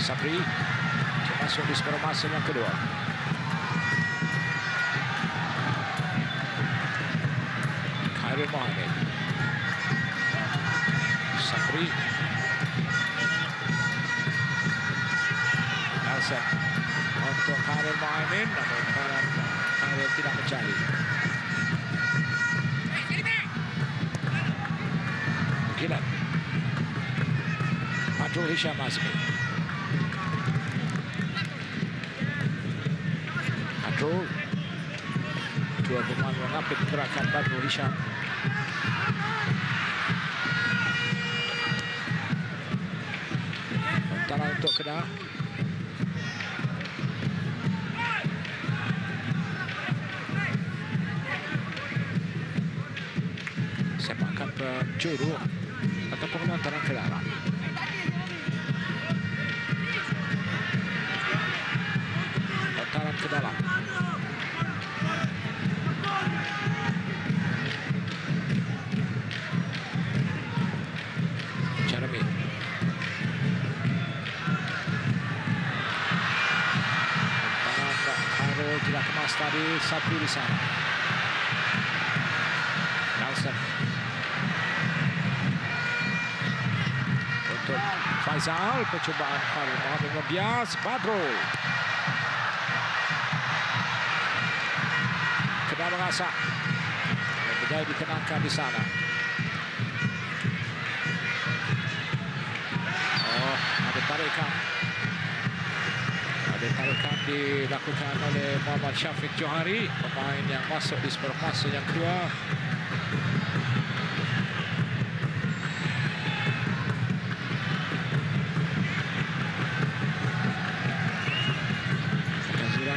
Sabri masuk di separuh masa yang kedua. Khairul Mohammed, Sabri, Nelson untuk Khairul Mohammed, namun Khairul tidak mencari. Gilan, Badrul Hisham Azmi, Badrul, dua pemain mengapit gerakan Badrul Hisham. Tanah untuk Kedah. Sepakan penjuru ataupun penonton ke dalam. Lontaran ke dalam. Jeremy. Khairul tidak kemas tadi. Sabri di sana. Nelson. Untuk Faisal, percubaan Khairul Mohammed membias. Badrul. Kena mengasak. Berjaya dikenangkan di sana. Oh, ada tarikan. Ada tarikan dilakukan oleh Muhammad Syafiq Johari, pemain yang masuk di separuh masa yang kedua.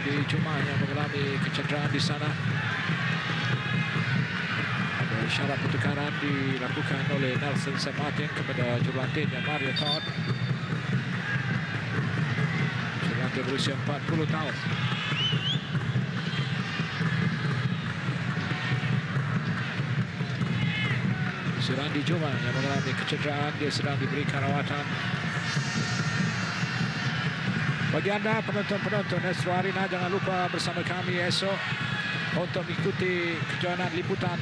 Di Juma yang mengalami kecederaan di sana. Ada isyarat pertukaran dilakukan oleh Nelson St. Martin kepada jurulatihnya Mario Todd. Jurulatih berusia 40 tahun. Surandi Juma yang mengalami kecederaan, dia sedang diberikan rawatan. Bagi anda penonton-penonton Astro Arena, jangan lupa bersama kami esok untuk mengikuti kejuaraan liputan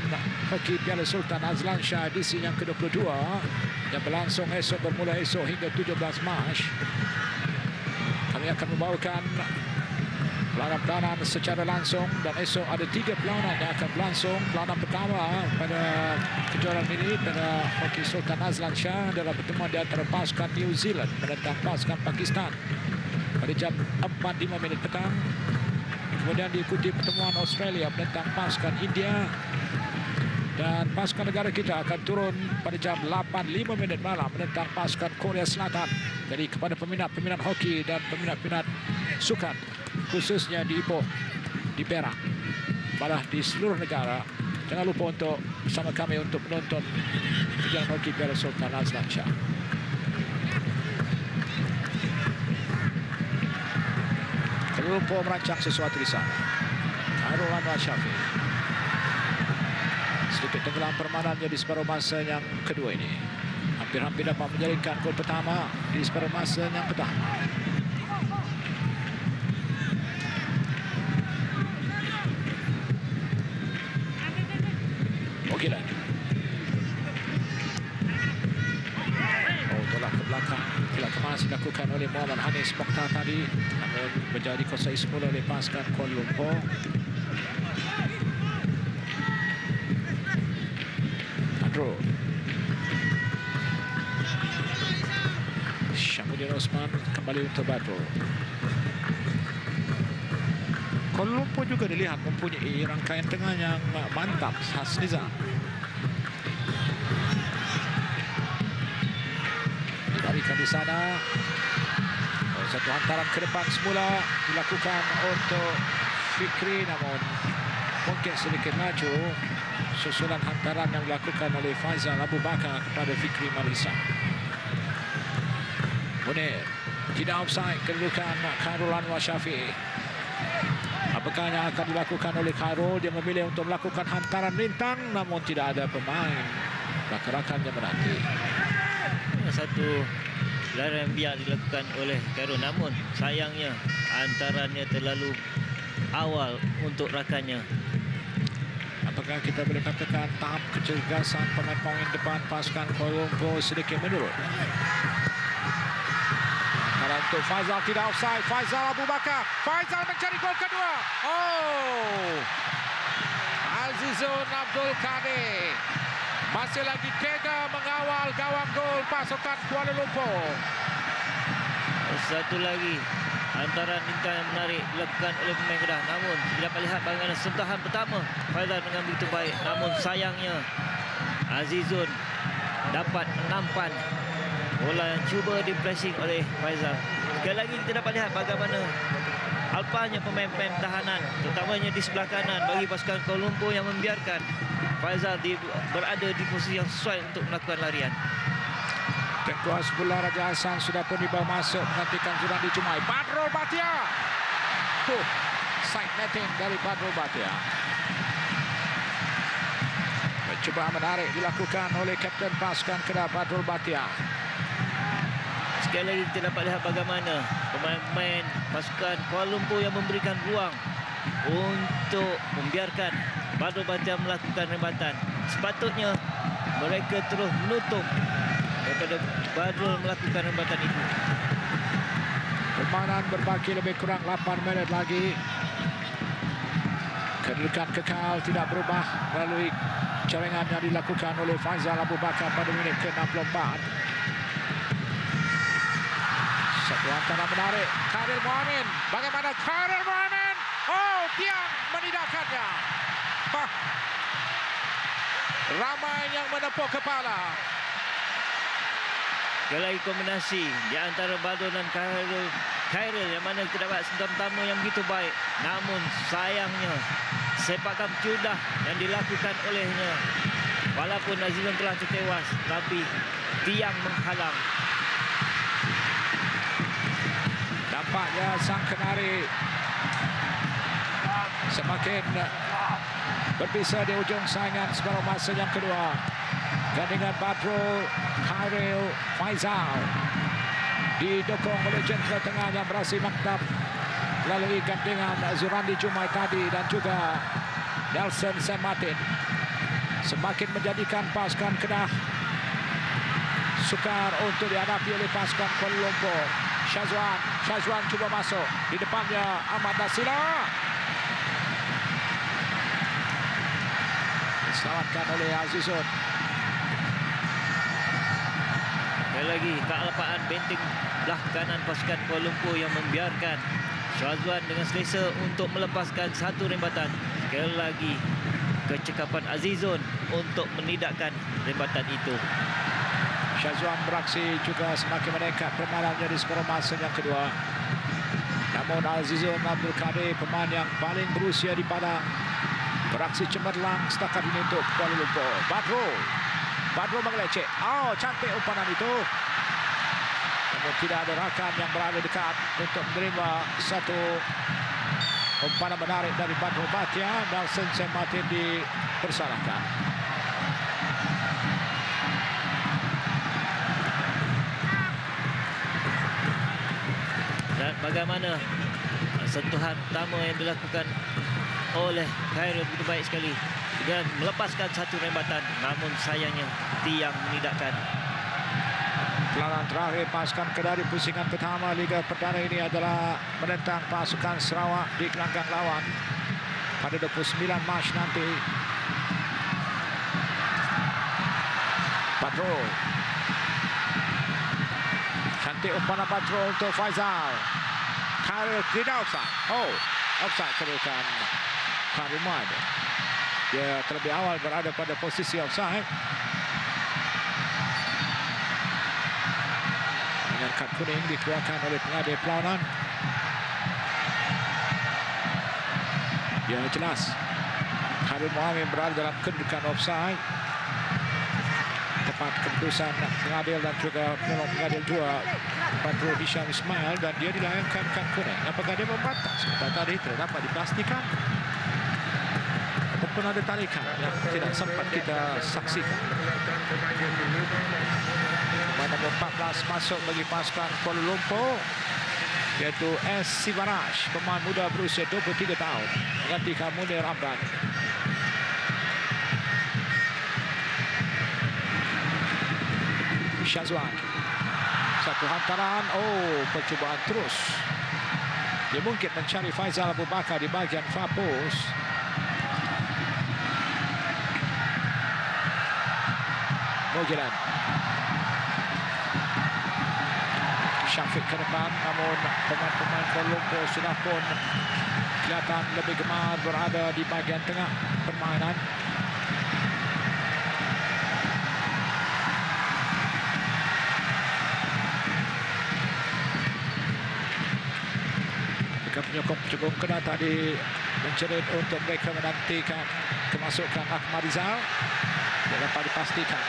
hoki Piala Sultan Azlan Shah edisi yang ke-22 yang berlangsung esok, bermula esok hingga 17 Mac. Kami akan membawakan pelanan-pelanan secara langsung dan esok ada 3 pelanan yang akan berlangsung. Pelanan pertama pada kejuaraan ini pada hoki Sultan Azlan Shah adalah pertemuan di antara pasukan New Zealand menentang pasukan Pakistan pada jam 4.05 petang. Kemudian diikuti pertemuan Australia menentang pasukan India. Dan pasukan negara kita akan turun pada jam 8.05 malam menentang pasukan Korea Selatan. Jadi kepada peminat-peminat hoki dan peminat-peminat sukan, khususnya di Ipoh, di Perak, malah di seluruh negara, jangan lupa untuk bersama kami untuk menonton kejuaraan hoki Piala Sultan Azlan Shah. Lupa merancang sesuatu di sana. Khairul Anwar Syafiq sedikit tenggelam permainannya di separuh masa yang kedua ini. Hampir-hampir dapat menjaringkan gol pertama di separuh masa yang pertama. Ogilan. Oh, tolak ke belakang. Tidak kemas dilakukan oleh Muhammad Hanis Mokhtar tadi, namun menjadi kuasai semula oleh pasukan Kuala Lumpur. Badrul. Syamuddin Osman kembali untuk Badrul. Kuala Lumpur juga dilihat mempunyai rangkaian tengah yang mantap khas Nizam. Diberikan di sana. Satu hantaran ke depan semula dilakukan untuk Fikri, namun mungkin sedikit maju susulan hantaran yang dilakukan oleh Faizal Abu Bakar kepada Fikri Marisa. Munir tidak offside, kedudukan Khairul Anwar Syafiq. Apakah yang akan dilakukan oleh Khairul? Dia memilih untuk melakukan hantaran lintang, namun tidak ada pemain rakan-rakannya menanti. Satu larian biak dilakukan oleh Cairo, namun sayangnya antaranya terlalu awal untuk rakannya. Apakah kita boleh katakan tahap kecergasan pemain depan pasukan Kuala Lumpur sedikit menurun? Karena untuk Faizal tidak offside. Faizal Abu Bakar. Faizal mencari gol kedua. Oh, Azizun Abdul Kadir masih lagi tega mengawal gawang gol pasukan Kuala Lumpur. Satu lagi antara Intan yang menarik dilakukan oleh pemain Kedah, namun tidak melihat bagaimana sentuhan pertama Faizal dengan begitu baik, namun sayangnya Azizun dapat menampan bola yang cuba dipressing oleh Faizal. Sekali lagi kita dapat lihat bagaimana alpanya pemain-pemain pertahanan, terutamanya di sebelah kanan bagi pasukan Kuala Lumpur yang membiarkan Faizal berada di posisi yang sesuai untuk melakukan larian. Tengku Hasbullah Raja Hassan sudah pun dibawa masuk menggantikan Zurandi Jumai. Badrul Bhatia. Side netting dari Badrul Bhatia. Percubaan menarik dilakukan oleh Kapten pasukan Kedah Badrul Bhatia. Sekali lagi kita dapat lihat bagaimana pemain-pemain pasukan Kuala Lumpur yang memberikan ruang untuk membiarkan Badrul Bhatia melakukan rembatan. Sepatutnya mereka terus menutup daripada Badrul melakukan rembatan itu. Permainan berbaki lebih kurang 8 minit lagi. Kedudukan kekal tidak berubah melalui cadangan yang dilakukan oleh Faizal Abu Bakar pada minit ke-64. Satu antara menarik. Khairil Muhammad. Bagaimana Khairil Muhammad? Oh, tiang menidakkannya. Ramai yang menepuk kepala. Sekali lagi kombinasi di antara Badrul dan Khairil yang mana kita dapat sentuhan pertama yang begitu baik. Namun sayangnya sepakan cudah yang dilakukan olehnya. Walaupun Azizun telah tertewas, tapi tiang menghalang. Nampaknya sang kenari semakin berpisah di ujung saingan separuh masa yang kedua. Gandingan Badrul, Khairil, Faizal didukung oleh jentera tengah yang berhasil maktab melalui gandingan Zurandi Jumai tadi dan juga Nelson Saint Martin. Semakin menjadikan pasukan Kedah sukar untuk dihadapi oleh pasukan Kuala Lumpur. Syazwan cuba masuk. Di depannya Ahmad Nasila. Diselamatkan oleh Azizun. Lagi kealpaan benteng belah kanan pasukan Kuala Lumpur yang membiarkan Syazwan dengan selesa untuk melepaskan satu rembatan. Sekali lagi kecekapan Azizun untuk menidakkan rembatan itu. Syazwan beraksi juga semakin meningkat permainannya di separuh masa yang kedua. Namun Azizun Abdul Kadir, pemain yang paling berusia di padang, beraksi cemerlang setakat ini untuk Kuala Lumpur. Badrul mengelecek. Oh, cantik umpanan itu. Namun tidak ada rakan yang berada dekat untuk menerima satu umpanan menarik dari Badrul Bhatia. Nelson Saint Martin dipersalahkan. Dan bagaimana sentuhan pertama yang dilakukan oleh Khairil begitu baik sekali. Dia melepaskan satu rembatan, namun sayangnya tiang menidakkan. Pelanan terakhir pasukan Kedah di pusingan pertama Liga Perdana ini adalah menentang pasukan Sarawak di gelanggang lawan pada 29 Mac nanti. Badrul. Cantik umpanan Badrul untuk Faizal. Khairil tidak offside. Oh, offside kedudukan Khairil Muhammad. Dia terlebih awal berada pada posisi offside. Dengan kad kuning dikeluarkan oleh pengadil perlawanan. Ya, jelas Khairil Muhammad berada dalam kedudukan offside. Tepat keputusan pengadil dan juga penolong pengadil dua, Badrul Hisham Ismail, dan dia dilayangkan kad kuning. Apakah dia membatas? Tadi tidak dapat dipastikan. Ataupun ada tarikan yang tidak sempat kita saksikan. Nombor 14 masuk bagi pasukan Kuala Lumpur, iaitu S. Sivaraj, pemain muda berusia 23 tahun, menggantikan Munir Amran. Syazwan, satu hantaran. Oh, percubaan terus. Dia mungkin mencari Faizal Abu Bakar di bahagian far post. Mogilan, Syafiq ke depan, namun pemain-pemain Kuala Lumpur sudah pun kelihatan lebih gemar berada di bahagian tengah permainan. Penyokong kena tadi mencerit untuk mereka menantikan kemasukan Ahmad Rizal. Dia dapat dipastikan.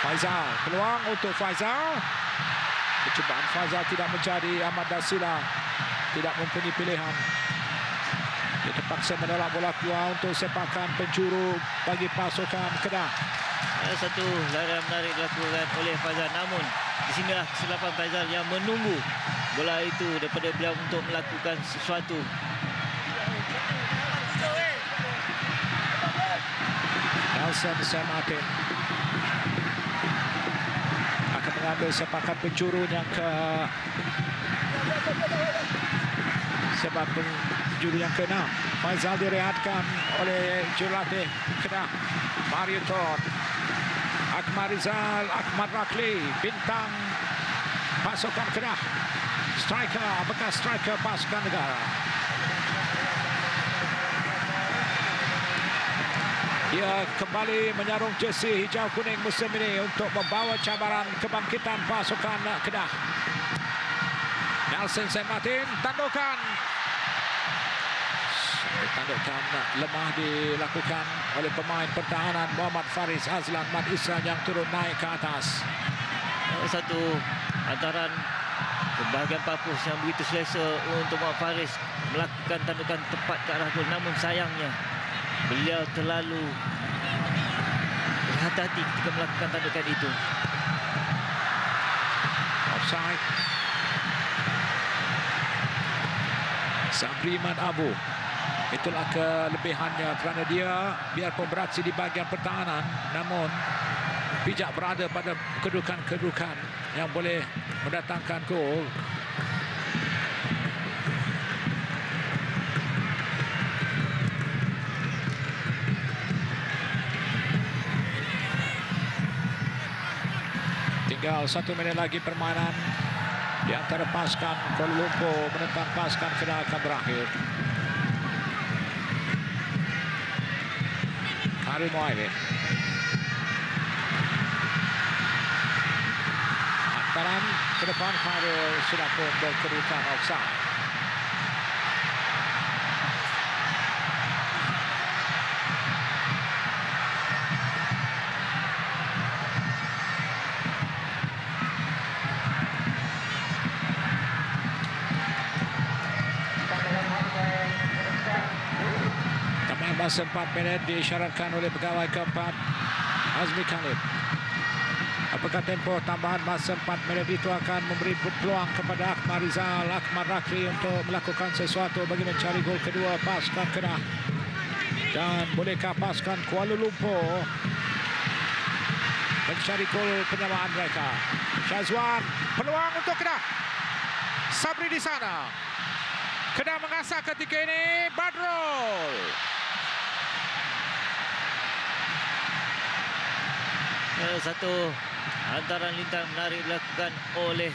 Faizal, peluang untuk Faizal. Percubaan Faizal tidak menjadi. Ahmad Dasila tidak mempunyai pilihan. Dia terpaksa menolak bola keluar untuk sepakan penjuru bagi pasukan Kedah. Satu larian menarik dilakukan oleh Faizal, namun di sinilah kesilapan Faizal yang menunggu bola itu daripada beliau untuk melakukan sesuatu. Nelson Sam Martin akan mengambil sepakan penjuru yang ke ke-6. Faizal direhatkan oleh jurulatih Kedah Mario Tor. Ahmad Rizal, Ahmad Rakli, bintang pasukan Kedah, striker, bekas striker pasukan negara. Dia kembali menyarung jersey hijau kuning musim ini untuk membawa cabaran kebangkitan pasukan Kedah. Nelson Sam Martin, tandukan. Tandukan lemah dilakukan oleh pemain pertahanan Muhammad Faris Azlan Mat Isran yang turun naik ke atas. Satu hantaran ke bahagian papus yang begitu selesa untuk Muhammad Faris melakukan tandukan tepat ke arah gol, namun sayangnya beliau terlalu berhati-hati ketika melakukan tandukan itu. Offside. Sabriman Abu, itulah kelebihannya kerana dia biarpun beraksi di bahagian pertahanan, namun bijak berada pada kedudukan-kedudukan yang boleh mendatangkan gol. Tinggal 1 minit lagi permainan di antara pasukan Kuala Lumpur menentang pasukan Kedah akan berakhir. Karim Muaibin. Hantaran ke depan, Khairul sudah pun berkedudukan offside. Masa 4 minit diisyaratkan oleh pegawai keempat Azmi Khalid. Apakah tempoh tambahan masa 4 minit itu akan memberi peluang kepada Ahmad Rizal, Ahmad Rakli untuk melakukan sesuatu bagi mencari gol kedua pasukan Kedah? Dan bolehkah pasukan Kuala Lumpur mencari gol penyamaan mereka? Syazwan, peluang untuk Kedah. Sabri di sana. Kedah mengasah ketika ini. Badrul. Satu hantaran lintang menarik dilakukan oleh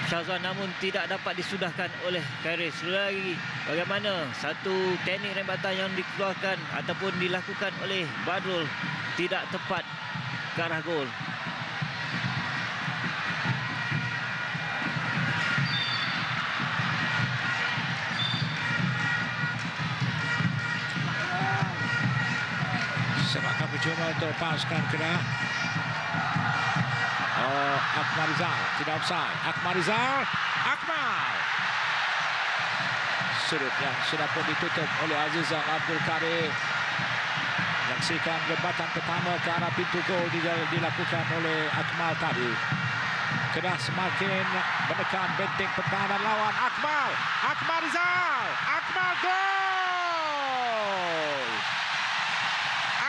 Syazwan, namun tidak dapat disudahkan oleh Khairul. Lagi bagaimana satu teknik rembatan yang dikeluarkan ataupun dilakukan oleh Badrul tidak tepat ke arah gol. Sepakan percuma untuk pasukan Kedah. Ahmad Rizal tidak offside. Ahmad Rizal, Akmal. Sudut yang sudah pun ditutup oleh Azizan Abdul Karim. Saksikan lembatan pertama ke arah pintu gol dilakukan oleh Akmal tadi. Kedah semakin menekan benteng pertahanan lawan. Akmal Rizal, Akmal gol.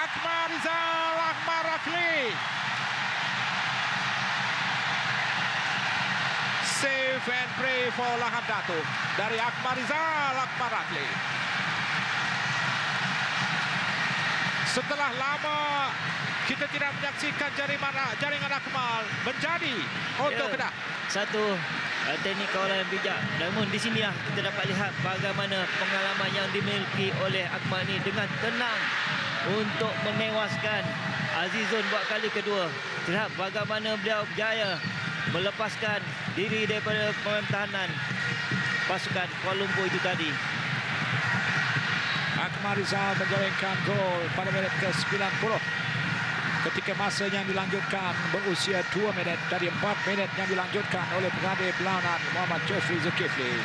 Akmal Rizal, Akmal Rakli. Save and pray for Lahap Datuk dari Akmal Rizal, Akmal Rakli. Setelah lama kita tidak menyaksikan jaringan Akmal menjadi untuk Kedah. Satu teknik kawalan yang bijak. Namun di sini kita dapat lihat bagaimana pengalaman yang dimiliki oleh Akmal ini dengan tenang untuk menewaskan Azizun buat kali kedua. Lihat bagaimana beliau berjaya melepaskan diri daripada pemain pertahanan pasukan Kuala Lumpur itu tadi. Akmal Rizal menjaringkan gol pada minit ke-90. Ketika masa yang dilanjutkan berusia 2 minit dari 4 minit yang dilanjutkan oleh pengadil perlawanan Muhammad Jofri Zulkifli.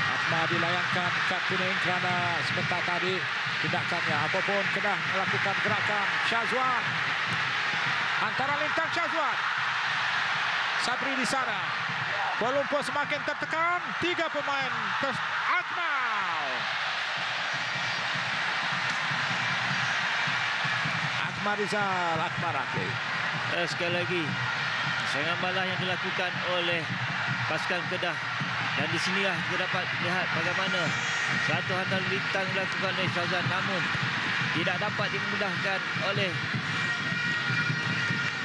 Akmal dilayangkan kad kuning kerana sebentar tadi tindakannya. Apapun Kedah melakukan gerakan. Syazwan. Antara lintang Syazwan. Sabri di sana. Kuala Lumpur semakin tertekan. 3 pemain Akmal. Akmal Rizal, Akmal Rakli. Sekali lagi serangan balas yang dilakukan oleh pasukan Kedah. Dan di sinilah kita dapat lihat bagaimana satu hantaran bintang dilakukan oleh Syazwan, namun tidak dapat dimudahkan oleh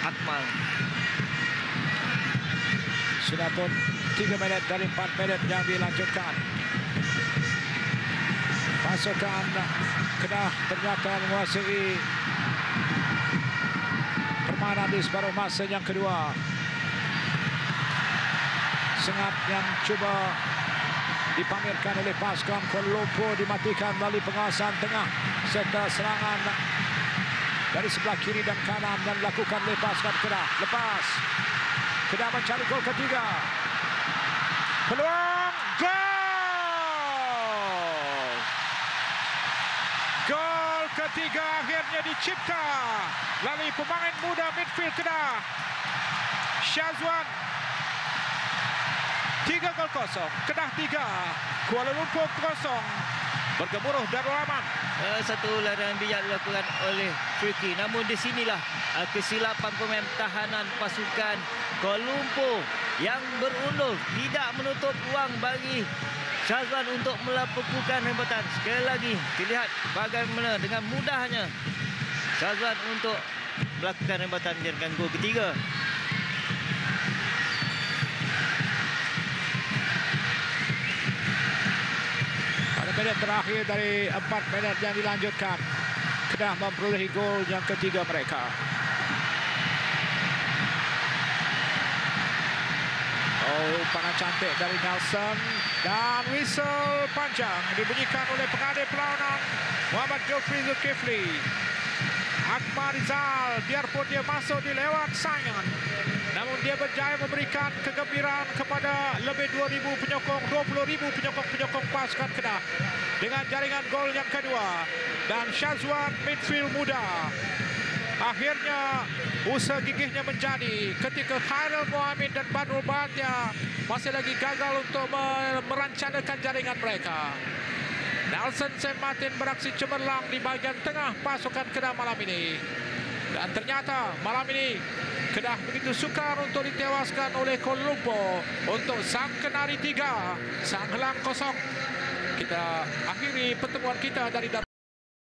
Akmal. Sudah pun 3 minit dari 4 minit yang dilanjutkan. Pasukan Kedah ternyata menguasai permainan di separuh masa yang kedua. Sengat yang cuba dipamerkan oleh pasukan Kuala Lumpur dimatikan melalui pengawasan tengah serta serangan dari sebelah kiri dan kanan yang dilakukan oleh pasukan Kedah. Lepas Kedah mencari gol ketiga. Peluang gol. Gol ketiga akhirnya dicipta melalui pemain muda midfield Kedah, Syazwan. 3-0. Kedah 3, Kuala Lumpur 0. Bergemuruh Darul Aman. Satu larangan bijak dilakukan oleh Friki. Namun di sinilah kesilapan pemain tahanan pasukan Kuala Lumpur yang berundur, tidak menutup ruang bagi Syazwan untuk melakukan hembatan. Sekali lagi dilihat bagaimana dengan mudahnya Syazwan untuk melakukan hembatan menjadikan gol ketiga. Minit terakhir dari 4 minit yang dilanjutkan, Kedah memperolehi gol yang ketiga mereka. Umpan cantik dari Nelson dan whistle panjang dibunyikan oleh pengadil perlawanan Muhammad Jofri Zulkifli. Akmal Rizal biarpun dia masuk di lewat saingan, namun dia berjaya memberikan kegembiraan kepada lebih 2,000 penyokong, 20,000 penyokong pasukan Kedah dengan jaringan gol yang kedua. Dan Syazwan midfield muda akhirnya usaha gigihnya menjadi ketika Khairul Muhammad dan Badrul Bahatia masih lagi gagal untuk merancangkan jaringan mereka. Nelson Sam Martin beraksi cemerlang di bahagian tengah pasukan Kedah malam ini. Dan ternyata malam ini Kedah begitu sukar untuk ditewaskan oleh Kuala Lumpur untuk sang Kenari 3, sang Helang 0. Kita akhiri pertemuan kita dari